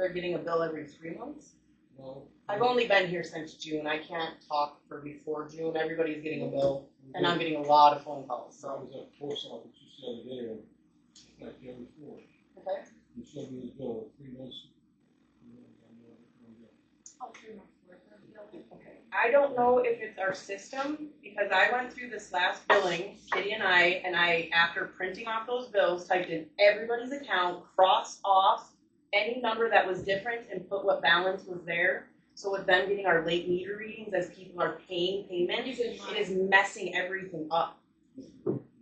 they're getting a bill every 3 months? No. I've only been here since June. I can't talk for before June. Everybody's getting a bill, and I'm getting a lot of phone calls. I So was at the post office just the other day, like the other four. okay. You showed me the bill of 3 months. Okay. I don't know if it's our system because I went through this last billing, Kitty and I after printing off those bills, typed in everybody's account, crossed off any number that was different, and put what balance was there. So with them getting our late meter readings as people are paying payments, it is messing everything up.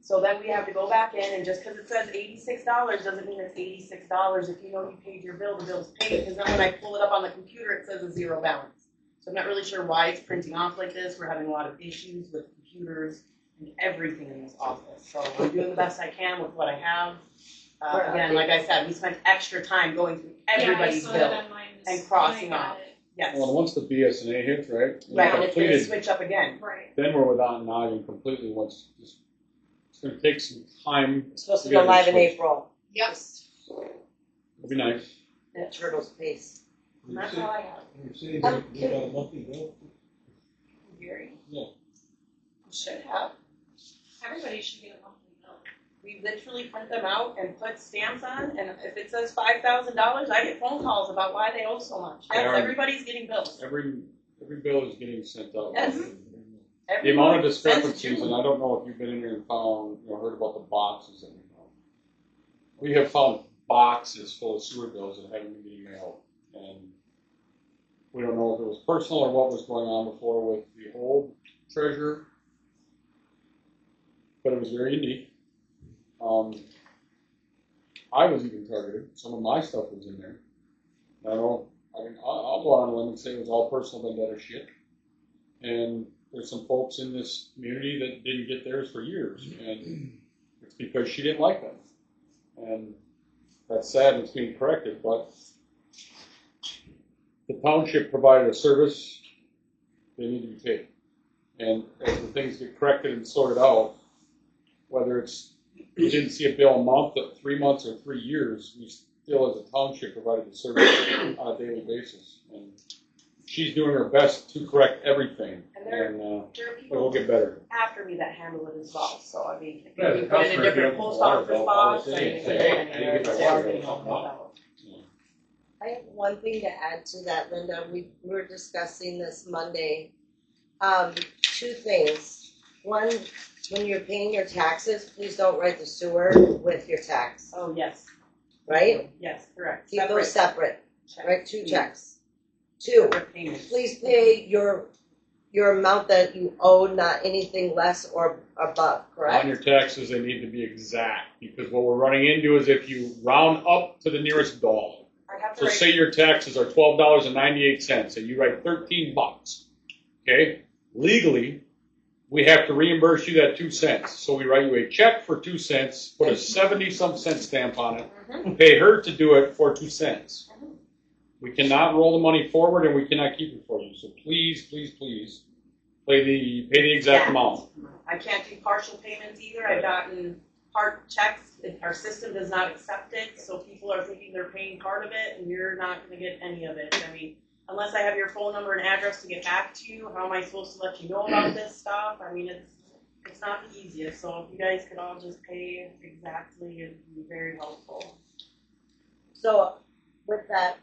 So then we have to go back in, and just because it says $86 doesn't mean it's $86. If you know you paid your bill, the bill's paid. Because then when I pull it up on the computer, it says a zero balance. So I'm not really sure why it's printing off like this. We're having a lot of issues with computers and everything in this office. So I'm doing the best I can with what I have. Again, like I said, we spent extra time going through everybody's bill and crossing off. Yes. Well, once the BSNA hits, right? Right, and it's going to switch up again. Right. Then we're with Ontonagon completely. It's going to take some time. It's supposed to go live in April. Yes. It'll be nice. At Turtle's Pace. And that's all I have. You say you got a monthly bill? Gary? Yeah. You should have. Everybody should get a monthly bill. We literally print them out and put stamps on, and if it says $5,000, I get phone calls about why they owe so much. That's everybody's getting bills. Every bill is getting sent out. Yes. The amount of discrepancies, and I don't know if you've been in here and found, heard about the boxes that we found. We have found boxes full of sewer bills that haven't been getting mailed, and we don't know if it was personal or what was going on before with the old treasurer, but it was very unique. I was even targeted. Some of my stuff was in there. I'll go on a limb and say it was all personal vendetta shit. And there's some folks in this community that didn't get theirs for years, and it's because she didn't like them. And that's sad and it's being corrected, but the township provided a service, they need to be paid. And as the things get corrected and sorted out, whether it's you didn't see a bill a month, 3 months, or 3 years, we still as a township provided the service on a daily basis. And she's doing her best to correct everything, and there are it will get better. after me that handle it as well. So I mean, if Yeah, you put it in a different post office box, I mean, I have one thing to add to that, Linda. We were discussing this Monday. 2 things. One, when you're paying your taxes, please don't write the sewer with your tax. Oh, yes. Right? Yes, correct. Keep those separate. Check. Write 2 checks. 2, Separate payments. please pay your amount that you owe, not anything less or above, correct? On your taxes, they need to be exact, because what we're running into is if you round up to the nearest dollar. I have to So write, say your taxes are $12.98, and you write $13, okay? Legally, we have to reimburse you that 2 cents. So we write you a check for 2 cents, put a 70-some cent stamp on it, pay her to do it for 2 cents. We cannot roll the money forward, and we cannot keep it for you. So please, please, please, pay the exact amount. I can't do partial payments either. I've gotten part checks. Our system does not accept it, so people are thinking they're paying part of it, and you're not going to get any of it. I mean, unless I have your phone number and address to get back to you, how am I supposed to let you know about this stuff? I mean, it's not the easiest. So if you guys could all just pay exactly, it'd be very helpful. So with that,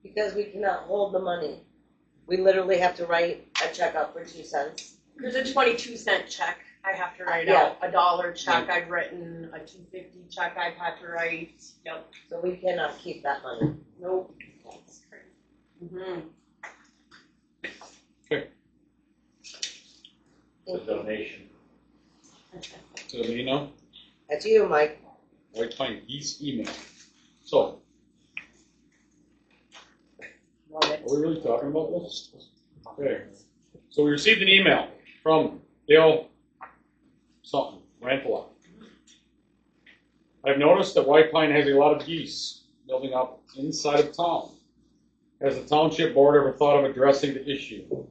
because we cannot hold the money, we literally have to write a check out for 2 cents. There's a 22-cent check I have to write out. A $1 check I've written. A $2.50 check I've had to write. Yep. So we cannot keep that money. Nope. That's crazy. Okay. The donation. So me now, That's you, Mike. White Pine Geese email. So, Love it. are we really talking about this? Okay. So we received an email from Dale something, Rantala. I've noticed that White Pine has a lot of geese building up inside of town. Has the township board ever thought of addressing the issue?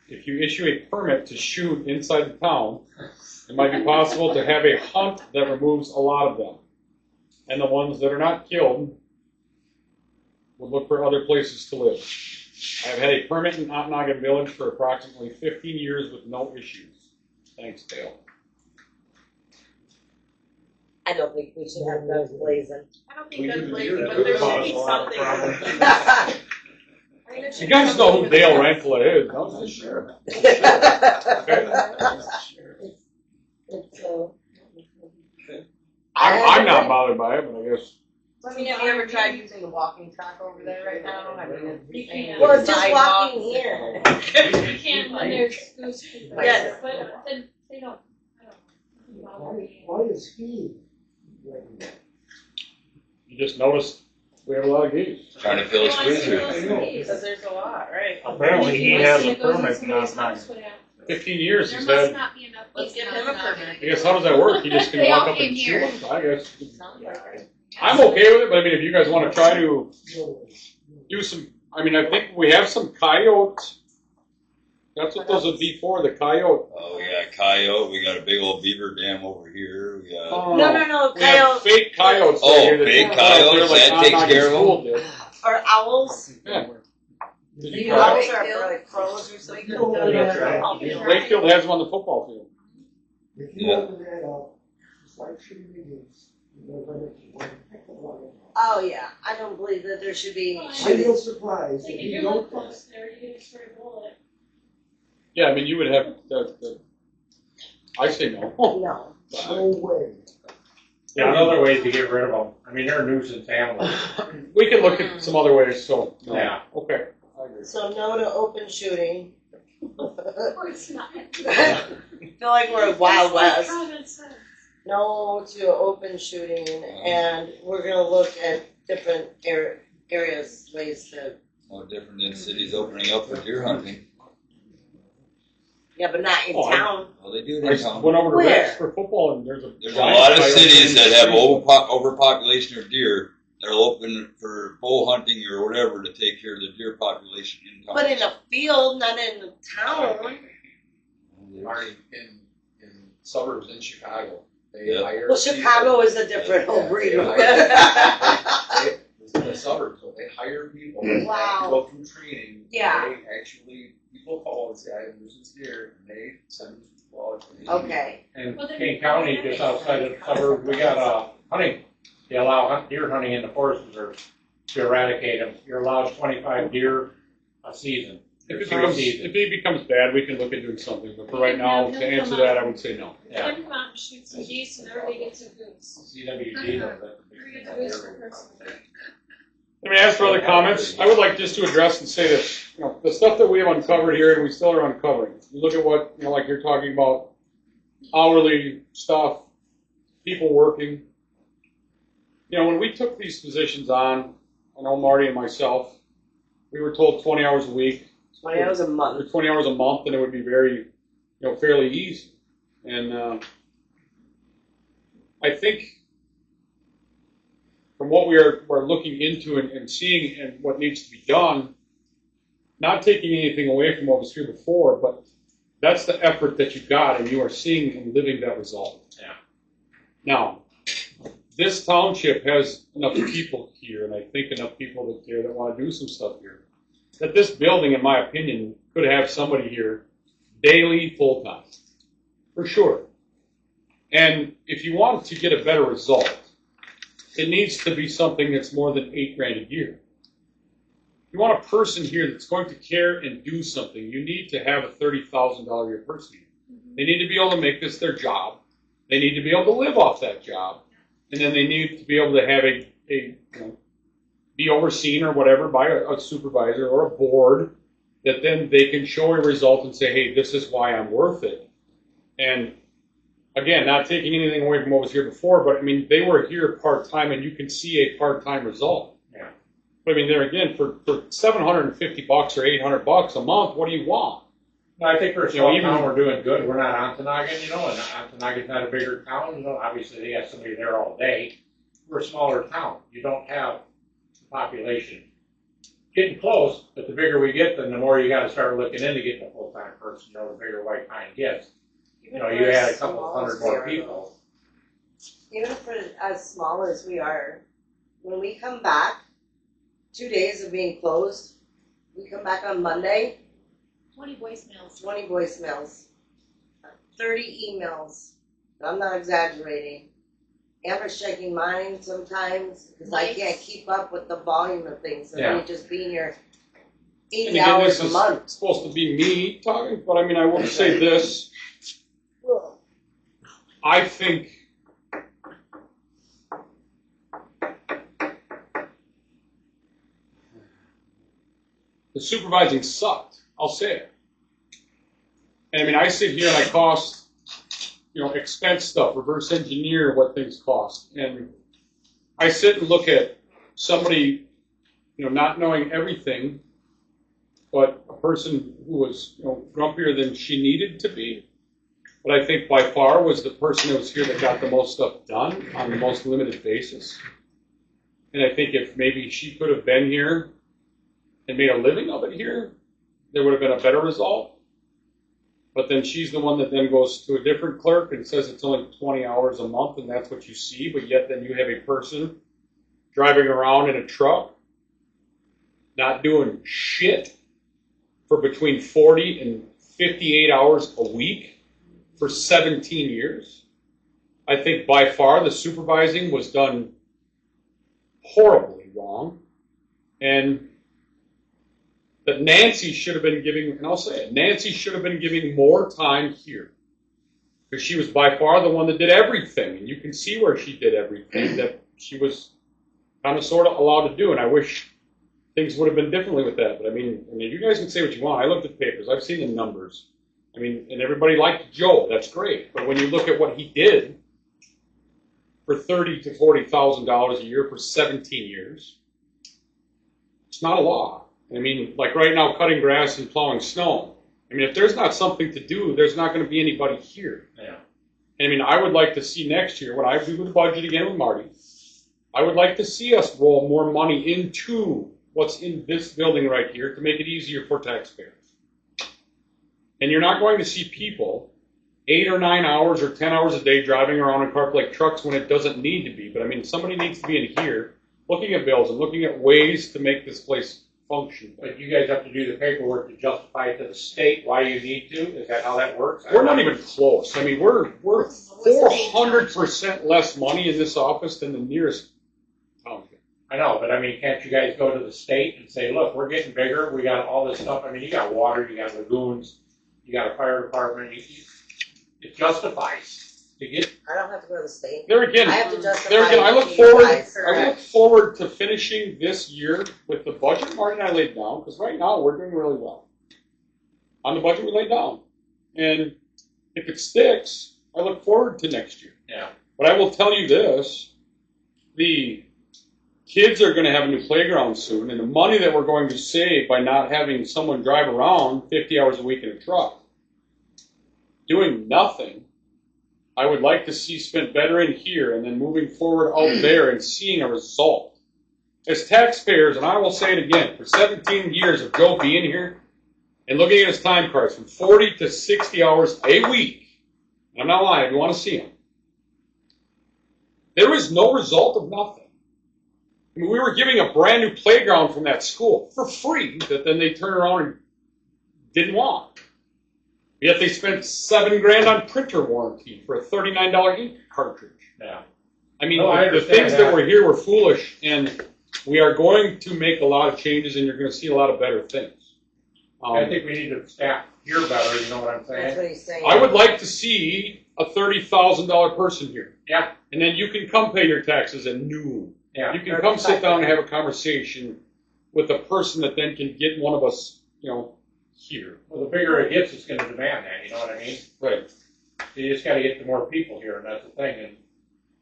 If you issue a permit to shoot inside the town, it might be possible to have a hunt that removes a lot of them. And the ones that are not killed would look for other places to live. I have had a permit in Ontonagon Village for approximately 15 years with no issues. Thanks, Dale. I don't think we should have guns blazing. I don't We think that's do lazy, that. but there should Cause be a lot of something. problems. I mean, it should You be guys know who something Dale that's- Rentfla is, don't you? Sure. It's, I'm not bothered by it, but I guess. I mean, have you ever tried using the walking track over there right now? I mean, it's You the same. can't. well, it's just Sidewalks. walking here. You can when there's goose creek. Yes. But then they don't, I don't know. Bother me. Why is he? You just noticed we have a lot of geese. Trying to fill his He wants to freezer. fill his Because space. there's a lot, right? Apparently he wants has to a go to permit, somebody's not house, what happened? 15 years There he's must had. not be enough. Let's place give now him a to not permit. I guess how does that work? You just can They walk all up came and here. shoot them? I guess. Sounds like it. I'm okay with it, but I mean, if you guys want to try to do some, I mean, I think we have some coyotes. That's what those would be for, the coyote. Oh, we got coyote, we got a big old beaver dam over here, we got, Oh, No, we have coyote fake coyotes. Oh, right here that fake come out there coyotes, like that takes Ontonagon care of School did. or owls. Yeah. Did you The try owls it? are like crows or something. Wakefield has one on the football field. If you open that up, it's like shooting the gates. You're gonna get one heck of a lot of- Oh yeah, I don't believe that there should be I shooting. feel surprised Like if if you you're don't. real close there, you get a stray bullet. Yeah, I mean, you would have the I say no. No. No way. There's other ways to get rid of them. I mean, they're a nuisance animals. We can look at some other ways, so. no. Yeah. Okay. I agree. So no to open shooting. Of course not. I feel like we're Wild It's like West. common sense. No to open shooting, and we're gonna look at different areas, ways to. no different than cities opening up for deer hunting. Yeah, but not in Oh, I- town. Well, they do it I in town. went over to Where? Rick's for football, and there's a. There's a giant lot of coyote cities in that the have street. overpopulation of deer. They're open for bull hunting or whatever to take care of the deer population in town. But in a field, not in the town. Marty, in suburbs in Chicago, they Yeah. hire. Well, Chicago is a different whole breed. In the suburbs, so they hire people. Wow. Go through training. Yeah. They actually, people call and say, I have nuisance deer, and they send them to people out. Okay. In King County, just outside of the suburb, we got hunting. They allow deer hunting in the forest reserve to eradicate them. You're allowed 25 deer a season. If Three it seasons. becomes bad, we can look at doing something, but for right now, to answer that, I would say no. Yeah. Then come out and shoot some geese and everybody gets a goose. CWD knows that. Everybody gets a goose per person. Let me ask for other comments. I would like just to address and say that, you know, the stuff that we have uncovered here and we still are uncovering. You look at what, you know, like you're talking about hourly stuff, people working. You know, when we took these positions on, I know Marty and myself, we were told 20 hours a week. 20 hours a Or month. 20 hours a month, and it would be very, you know, fairly easy. And I think from what we're looking into and seeing and what needs to be done, not taking anything away from what was here before, but that's the effort that you got, and you are seeing and living that result. Yeah. Now, this township has enough people here, and I think enough people that there that want to do some stuff here, that this building, in my opinion, could have somebody here daily, full-time, for sure. And if you want to get a better result, it needs to be something that's more than $8,000 a year. If you want a person here that's going to care and do something, you need to have a $30,000 a year person here. They need to be able to make this their job. They need to be able to live off that job. And then they need to be able to have you know, be overseen or whatever by a supervisor or a board that then they can show a result and say, hey, this is why I'm worth it. And again, not taking anything away from what was here before, but I mean, they were here part-time and you can see a part-time result. Yeah. But I mean, there again, for $750 or $800 a month, what do you want? No, I think for a You know, small even- town, we're doing good. We're not Ontonagon, you know, and Ontonagon's not a bigger town, you know. Obviously, they have somebody there all day. We're a smaller town. You don't have the population. Getting close, but the bigger we get, then the more you got to start looking into getting a full-time person, you know, the bigger White Pine gets. You know, you add a couple hundred more people. Even for as small as we are, when we come back, 2 days of being closed. We come back on Monday, 20 voicemails. 20 voicemails, 30 emails. I'm not exaggerating. Amber's shaking mine sometimes because I can't keep up with the volume of things. And me just being here And 80 again, hours this a is month. supposed to be me talking, but I mean, I will say this. I think the supervising sucked. I'll say it. And I mean, I sit here and I cost, expense stuff, reverse engineer what things cost. And I sit and look at somebody, not knowing everything, but a person who was, grumpier than she needed to be. But I think by far was the person that was here that got the most stuff done on the most limited basis. And I think if maybe she could have been here and made a living of it here, there would have been a better result. But then she's the one that then goes to a different clerk and says it's only 20 hours a month and that's what you see, but yet then you have a person driving around in a truck, not doing shit for between 40 and 58 hours a week for 17 years. I think by far the supervising was done horribly wrong. And that Nancy should have been giving, and I'll say it, Nancy should have been giving more time here. Because she was by far the one that did everything. And you can see where she did everything that she was kind of sort of allowed to do. And I wish things would have been differently with that. But I mean, you guys can say what you want. I looked at papers. I've seen the numbers. I mean, and everybody liked Joe. That's great. But when you look at what he did for $30,000 to $40,000 a year for 17 years, it's not a lot. I mean, like right now, cutting grass and plowing snow. I mean, if there's not something to do, there's not going to be anybody here. Yeah. I mean, I would like to see next year, when I do the budget again with Marty, I would like to see us roll more money into what's in this building right here to make it easier for taxpayers. And you're not going to see people 8 or 9 hours or 10 hours a day driving around in Carp like trucks when it doesn't need to be. But I mean, somebody needs to be in here looking at bills and looking at ways to make this place function. But you guys have to do the paperwork to justify it to the state why you need to? Is that how that works? We're not even close. I mean, we're 400% less money in this office than the nearest township. I know, but I mean, can't you guys go to the state and say, look, we're getting bigger, we got all this stuff. I mean, you got water, you got lagoons, you got a fire department. It justifies to get. I don't have to go to the state. There again, I have to justify. there again, I it look to you forward. guys. I look forward to finishing this year with the budget Marty and I laid down, because right now we're doing really well on the budget we laid down. And if it sticks, I look forward to next year. Yeah. But I will tell you this: the kids are going to have a new playground soon, and the money that we're going to save by not having someone drive around 50 hours a week in a truck, doing nothing, I would like to see spent better in here and then moving forward out there and seeing a result. As taxpayers, and I will say it again, for 17 years of Joe being here and looking at his time cards from 40 to 60 hours a week, and I'm not lying, if you want to see them, there is no result of nothing. I mean, we were giving a brand new playground from that school for free that then they turned around and didn't want. Yet they spent $7,000 on printer warranty for a $39 ink cartridge. Yeah. I mean, No, I the understand things that were here were foolish, and we are going to make a lot of changes, and you're going to see a lot of better things. I think we need to staff here better, you know what I'm That's saying? what he's saying. I would like to see a $30,000 person here. Yeah. And then you can come pay your taxes at noon. Yeah. You can come sit down and have a conversation with a person that then can get one of us, here. Well, the bigger it gets, it's going to demand that, you know what I mean? Right. You just got to get to more people here, and that's the thing. And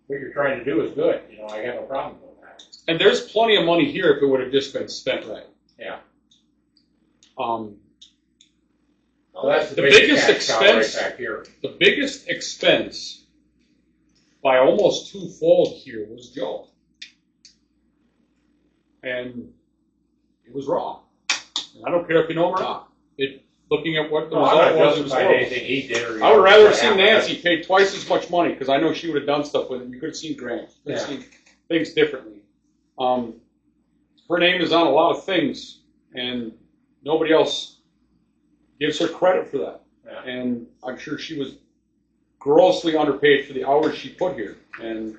what you're trying to do is good. You know, I got no problem with that. And there's plenty of money here if it would have just been spent right. Yeah. Um, Well, that's the biggest tax cow expense, right back here. the biggest expense by almost twofold here was Joe. And it was wrong. And I don't care if you know him or not. Looking at what the No, I'm result not was, it was justifying horrible. anything he did or I would rather have what seen happened. Nancy pay twice as much money, because I know she would have done stuff with it. You could have seen grants. You could have seen things differently. her name is on a lot of things, and nobody else gives her credit for that. Yeah. And I'm sure she was grossly underpaid for the hours she put here, and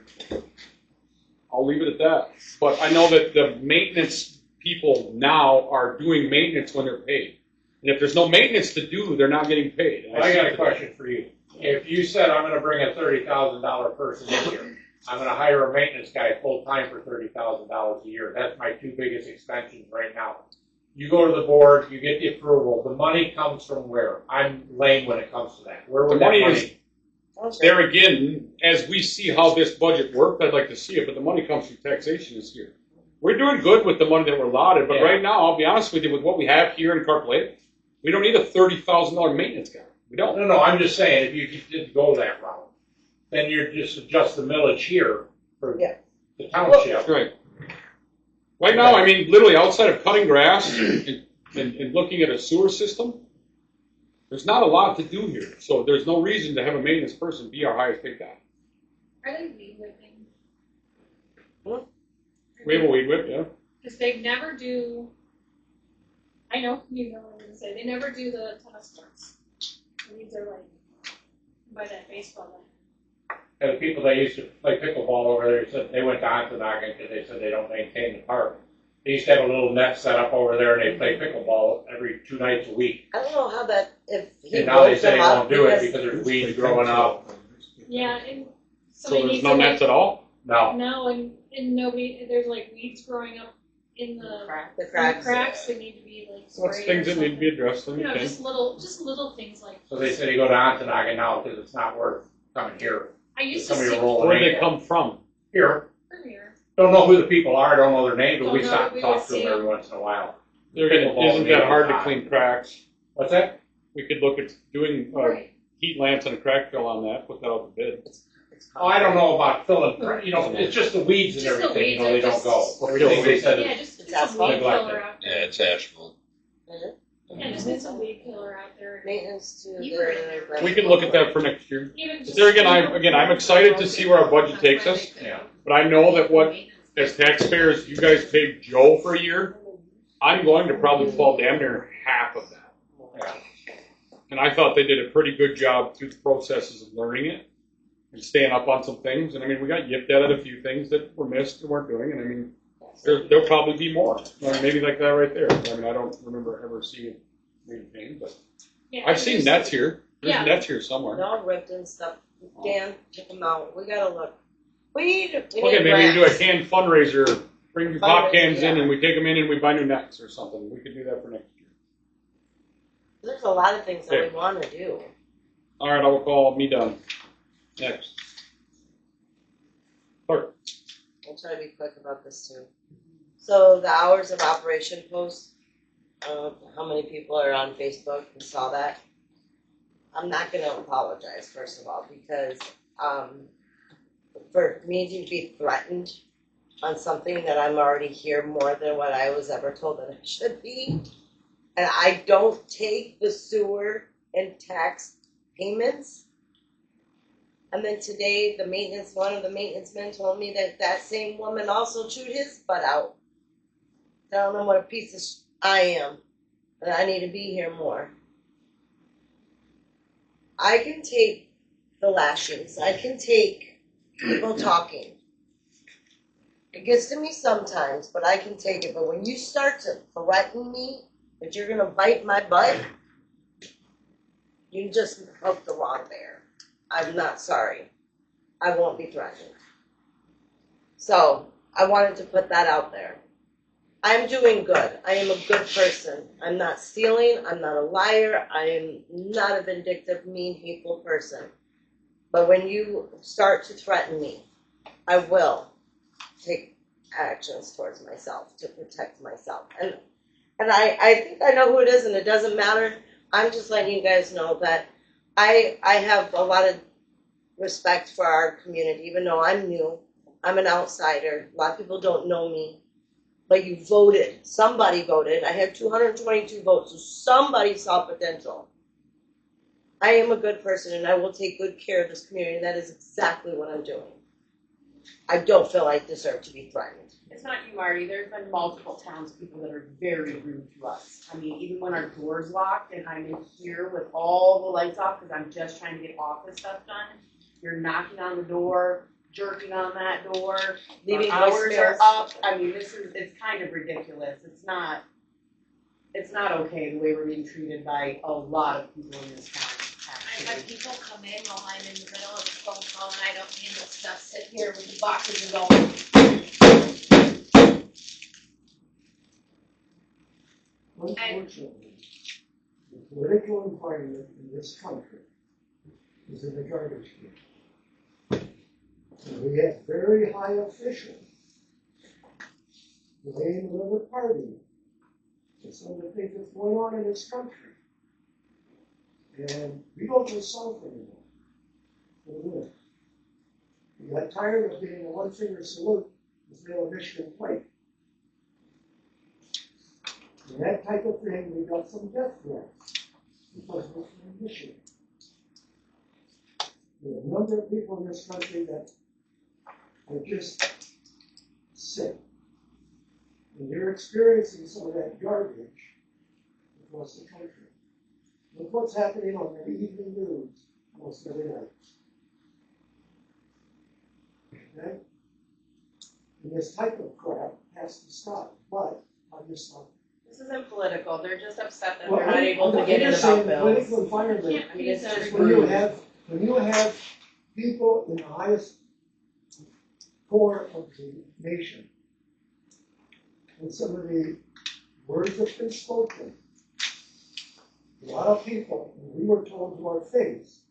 I'll leave it at that. But I know that the maintenance people now are doing maintenance when they're paid. And if there's no maintenance to do, they're not getting paid. And I got a see question for you. If you said I'm gonna bring a $30,000 person in here, I'm gonna hire a maintenance guy full-time for $30,000 a year, that's my two biggest expenses right now. You go to the board, you get the approval, the money comes from where? I'm lame when it comes to that. Where would The that money money? is there again, as we see how this budget worked, I'd like to see it, but the money comes from taxation this year. We're doing good with the money that we're allotted, but Yeah. right now, I'll be honest with you, with what we have here in Carp Lake, we don't need a $30,000 maintenance guy. We don't. No, I'm just saying, if you didn't go that route, then you're just adjust the millage here for Yeah. the township. Right. Right now, I mean, literally outside of cutting grass and looking at a sewer system, there's not a lot to do here. So there's no reason to have a maintenance person be our highest paid guy. Are they weed whipping? We have a weed whip, yeah. Because they never do, I know you know what I'm gonna say, they never do the tennis courts. The weeds are like, by that baseball net. And the people that used to play pickleball over there said they went to Ontonagon because they said they don't maintain the park. They used to have a little net set up over there and they play pickleball every 2 nights a week. I don't know how that, if he And now they ropes say them they up won't do it because because there's weeds growing up. Yeah, and So somebody there's needs no to nets at all? No. no, and nobody, there's like weeds growing up in the the in cracks. the cracks that need to be like So it's sprayed things or that need to be something. addressed. You know, Okay. just little things like. So they said you go to Ontonagon now because it's not worth coming here. I used to Somebody see will roll Where'd an they ankle. come from? Here. earlier. Don't know who the people are, don't know their names, but we Don't know, stop and we talk would to them see every them. once in a while. Isn't that hard to clean cracks? What's that? We could look at doing Right. heat lamps and a crack fill on that, put that out to bid. Oh, I don't know about filling, you know, it's just the weeds and Just the everything, you know, weeds they are don't just- go. Or Everything they weeds. said Yeah, is just It's get some weed asphalt. killer out Yeah, there. it's asphalt. Yeah, just get some weed killer out there. Maintenance to You were in the. there. We can look at that for next year. Even just, There again, you know, I'm excited to see where our budget takes us, Yeah. but I know that what, as taxpayers, you guys paid Joe for a year, I'm going to probably fall damn near half of that. Yeah. And I thought they did a pretty good job through the processes of learning it and staying up on some things. And I mean, we got yipped at a few things that were missed and weren't doing. And I mean, there'll probably be more. Or maybe like that right there. I mean, I don't remember ever seeing it maintained, but Yeah, I've seen just- nets here. There's Yeah. nets here somewhere. They're all ripped and stuff. Dan, check them out. We gotta look. We need Okay, maybe we do a grass. can fundraiser, bring the pop cans in Yeah. and we take them in and we buy new nets or something. We could do that for next year. There's a lot of things that Okay. we wanna do. All right, I will call me done. Next. Clerk. I'll try to be quick about this too. So the hours of operation post, how many people are on Facebook and saw that? I'm not gonna apologize, first of all, because, for me to be threatened on something that I'm already here more than what I was ever told that I should be, and I don't take the sewer and tax payments. And then today, one of the maintenance men told me that that same woman also chewed his butt out. Telling him what a piece of I am, and I need to be here more. I can take the lashings. I can take people talking. It gets to me sometimes, but I can take it. But when you start to threaten me that you're gonna bite my butt, you just hooked the wrong bear. I'm not sorry. I won't be threatened. So I wanted to put that out there. I'm doing good. I am a good person. I'm not stealing. I'm not a liar. I am not a vindictive, mean, hateful person. But when you start to threaten me, I will take actions towards myself to protect myself. And I think I know who it is, and it doesn't matter. I'm just letting you guys know that I have a lot of respect for our community, even though I'm new. I'm an outsider. A lot of people don't know me. But you voted. Somebody voted. I had 222 votes, so somebody saw potential. I am a good person, and I will take good care of this community. And that is exactly what I'm doing. I don't feel like deserve to be threatened. It's not you, Marty. There's been multiple townspeople that are very rude to us. I mean, even when our door's locked and I'm in here with all the lights off because I'm just trying to get office stuff done, you're knocking on the door, jerking on that door, Leaving hours are voicemails. up. I mean, it's kind of ridiculous. It's not okay the way we're being treated by a lot of people in this town, I've had actually. people come in while I'm in the middle of a phone call and I don't handle stuff, sit here with the boxes and go, Unfortunately, the political environment in this country is in the garbage can. And we have very high officials blaming another party for some of the things that's going on in this country. And we don't feel south anymore. We do. We got tired of being a one-finger salute with the Michigan plate. And that type of thing, we got some death threats because we're from Michigan. There are a number of people in this country that are just sick. And they're experiencing some of that garbage across the country. Look what's happening on the evening news almost every night. Okay? And this type of crap has to stop. But I'm just not. This isn't political. They're just upset that Well, they're not able to get in just about saying the bills. political environment. I mean, it's just When you rude. have people in the highest core of the nation, and some of the words that have been spoken, a lot of people, and we were told to our face,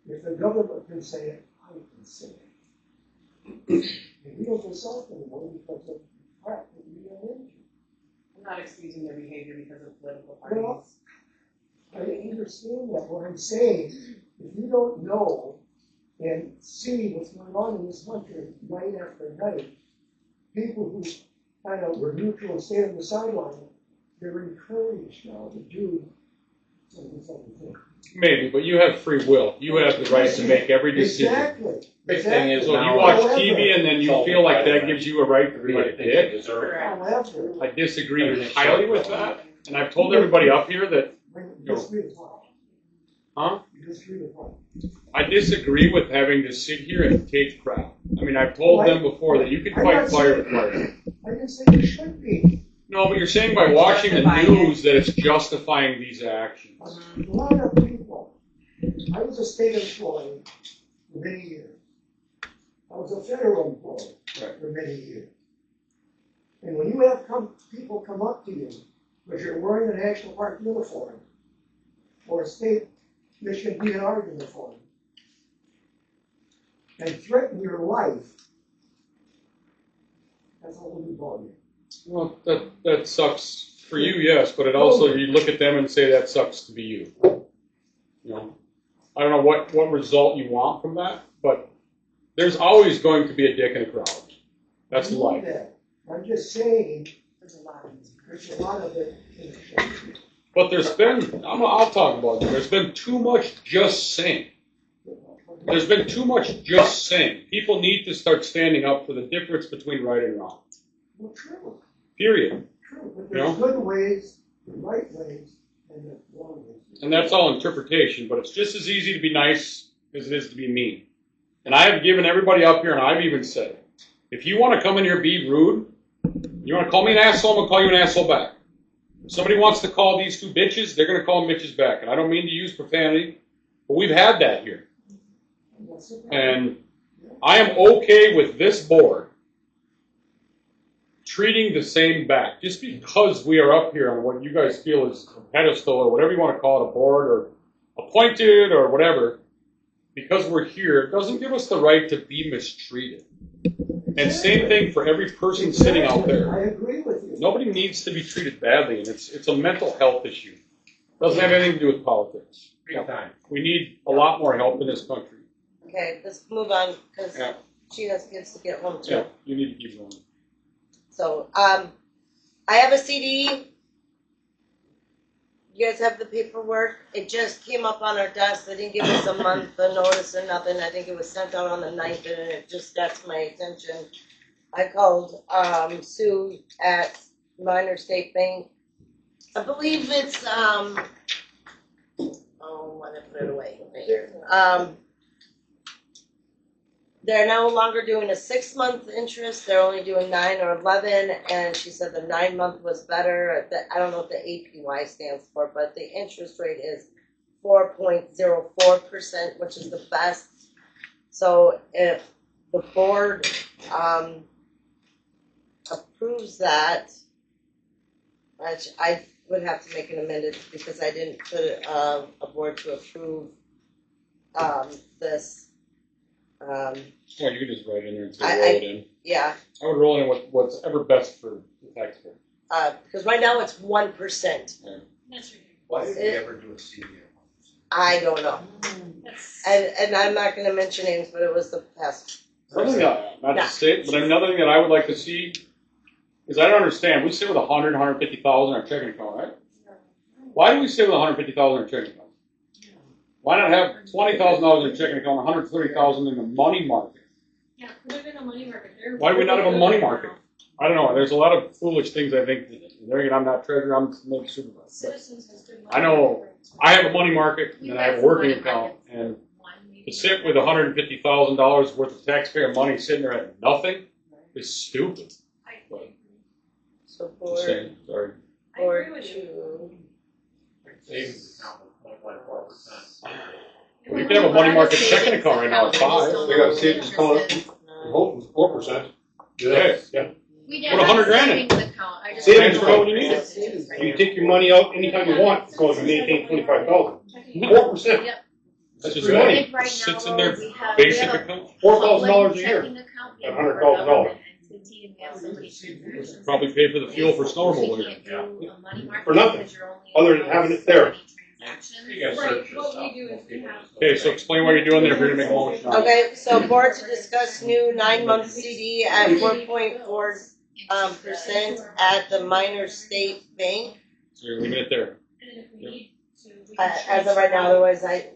if the government can say it, I can say it. And we don't feel sorry anymore because of crap that we are into. I'm not excusing their behavior because of political Well, parties. I understand that. What I'm saying, if you don't know and see what's going on in this country night after night, people who kind of were neutral and stayed on the sideline, they're encouraged now to do some of these other things. Maybe, but you have free will. You have the right to make every decision. Exactly. Big thing is So if you now, watch However- TV and then you feel like that gives you a right to be everybody a thinks they dick, deserve it. However, I disagree highly with that. And I've told everybody up here that, disagree with what? huh? You disagree with what? I disagree with having to sit here and take crap. I mean, I've told them before that you can fight fire with fire. I didn't say you should be. No, but you're saying by watching the news that it's justifying these actions. A lot of people. I was a state employee for many years. I was a federal employee for many years. And when you have people come up to you because you're wearing a National Park uniform or a state Michigan DNR uniform and threaten your life, that's a whole new ballgame. Well, that sucks for you, yes, but it also, you look at them and say that sucks to be you. You know, I don't know what result you want from that, but there's always going to be a dick in a crowd. That's I know life. that. I'm just saying, There's a lot of these. there's a lot of it in the country. But there's been, I'll talk about it, there's been too much just saying. There's been too much just saying. People need to start standing up for the difference between right and wrong. Well, true. Period. True, but You know? there's good ways, the right ways, and the wrong ways. And that's all interpretation, but it's just as easy to be nice as it is to be mean. And I have given everybody up here, and I've even said it. If you want to come in here and be rude, you want to call me an asshole, I'm going to call you an asshole back. If somebody wants to call these two bitches, they're going to call them bitches back. And I don't mean to use profanity, but we've had that here. And I am okay with this board treating the same back. Just because we are up here on what you guys feel is a pedestal or whatever you want to call it, a board or appointed or whatever, because we're here, doesn't give us the right to be mistreated. And same thing for every person sitting out there. I agree with you. Nobody needs to be treated badly, and it's a mental health issue. Doesn't have anything to do with politics. Big time. We need a lot more help in this country. Okay, let's move on, because Yeah. she has kids to get home too. Yeah, you need to keep going. So, I have a CD you guys have the paperwork? It just came up on our desk. They didn't give us a month of notice or nothing. I think it was sent out on the 9th, and it just got to my attention. I called Sue at Minor State Bank. I believe it's oh, why did I put it away? Right here. They're no longer doing a 6-month interest. They're only doing 9 or 11. And she said the 9-month was better. I don't know what the APY stands for, but the interest rate is 4.04%, which is the best. So if the board approves that, I would have to make an amendment because I didn't put a board to approve this. Well, you can just write in there and say I- roll it in. Yeah, I would roll in what's ever best for the taxpayer. because right now it's 1%. That's ridiculous. Why did we ever do a CD? I don't know, That's, and I'm not going to mention names, but it was the past. Something that, not to say it, but another thing that I would like to see is I don't understand. We sit with 150,000 in our checking account, right? Why do we sit with 150,000 in our checking account? Why not have $20,000 in a checking account, 130,000 in the money market? yeah, put it in a money market. They're Why do we not have a really money good market? now. I don't know. There's a lot of foolish things I think. There again, I'm not treasurer. I'm not supervisor. Citizens has good money. I know I have a money market You and I have a guys working money account, markets. and One, maybe to sit with $150,000 worth of taxpayer money sitting there at nothing is stupid. I But- agree. So Just board, saying. Sorry. I agree board with you. Savings account was 0.14%. Well, you can have a money market checking account right now at 5. They got a savings account. No. 4%. Yeah. We Put 100 grand in. savings account. I just Savings account when you need it. You take your money out anytime you want, as long as you maintain 25,000. 4%. That's just free I money. think right Sits now, in their we have basic a account. $4,000 a public year. checking account, we At have a $100,000. government entity, and we have so many transactions. Probably pay for the fuel for snow We removal here. can't do a money market For nothing, because you're only other than allowed having it so there. many transactions. You guys Right, search this what stuff. we do is we have. Okay, so explain what you're doing there if you're gonna make a motion. on it. Okay, so board to discuss new 9-month CD at 4.4% at the Minor State Bank. So you're leaving it there. And then if we need to. we can As of right now, otherwise Okay.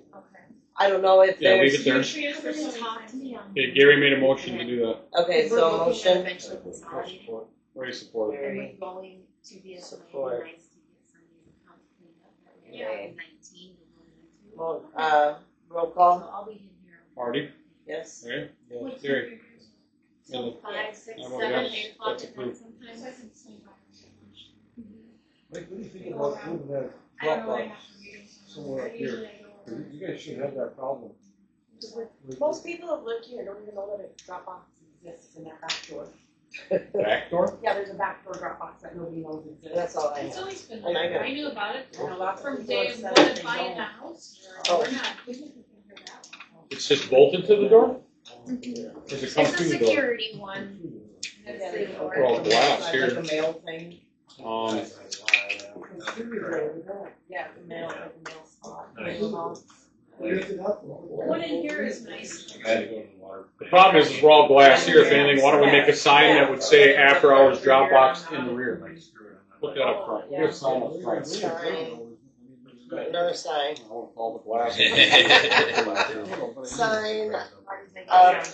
I don't know if Yeah, leave there's. it there. Transfer so many Talk to me times. on Okay, Gary made a motion to do that. Okay, We're so looking at motion. eventually consolidating. Where do you support it? And we're going to be a Support. nice to get some of these accounts cleaned up that we Okay. have 19 to go into. Roll So call, I'll be in here. Marty? yes. Okay. What's Gary? your- So 5, 6, I'm a 7, yes. 8 o'clock That's at night approved. sometimes. Mike, what do you think about moving that I don't drop know, I box have to read it. somewhere up here? Usually I go over. You guys should have that problem. Most people that live here don't even know that a Dropbox exists in that back door. Back door? Yeah, there's a back door Dropbox that nobody knows exists. That's all I It's have. always been And I there. got- I knew about it You know, lots of from people day have said one that of they buying don't. the house. Oh. We're not, we didn't hear that one. It's just bolted to the door? Or does it come It's a through the door? security one. That's Yeah, the they door. Well, glass Like here. a mail thing. Yeah, it's a mail, like a mail spot. Nice. Lift it up. One in here is nice. I had to go to the water. The problem is we're all glass here. If anything, why don't we make a sign that would say after hours Dropbox in the rear? Put that up front. Put a sign up front. Another sign. All the glass. Sign up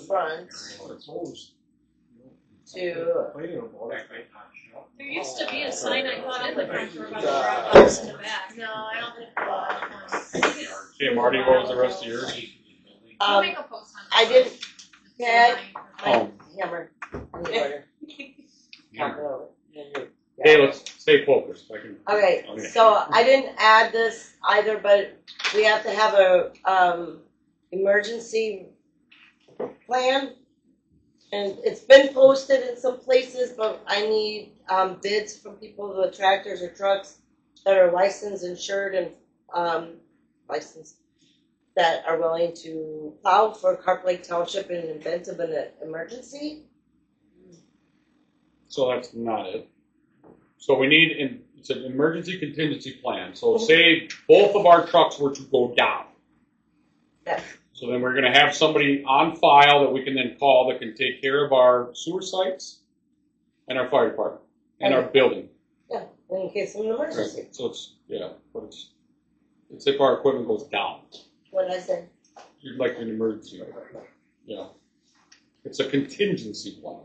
front to, There used to be a sign I thought in the front for about a Dropbox in the back. No, I don't think we'll have one. I think it's. Okay, Marty, what was the rest of yours? I'll make a post on it. I didn't, okay, Oh, hammer, in the order. hey, let's stay focused. I can. Okay, so I didn't add this either, but we have to have a, emergency plan. And it's been posted in some places, but I need, bids from people with tractors or trucks that are licensed, insured, and, licensed, that are willing to plow for Carp Lake Township in an event of an emergency. So that's not it. So we need, it's an emergency contingency plan. So say both of our trucks were to go down. Yes. So then we're gonna have somebody on file that we can then call that can take care of our sewer sites and our fire department and our building. in case of an emergency. So it's, yeah, but it's if our equipment goes down, What I said, you'd like an emergency, yeah. It's a contingency plan.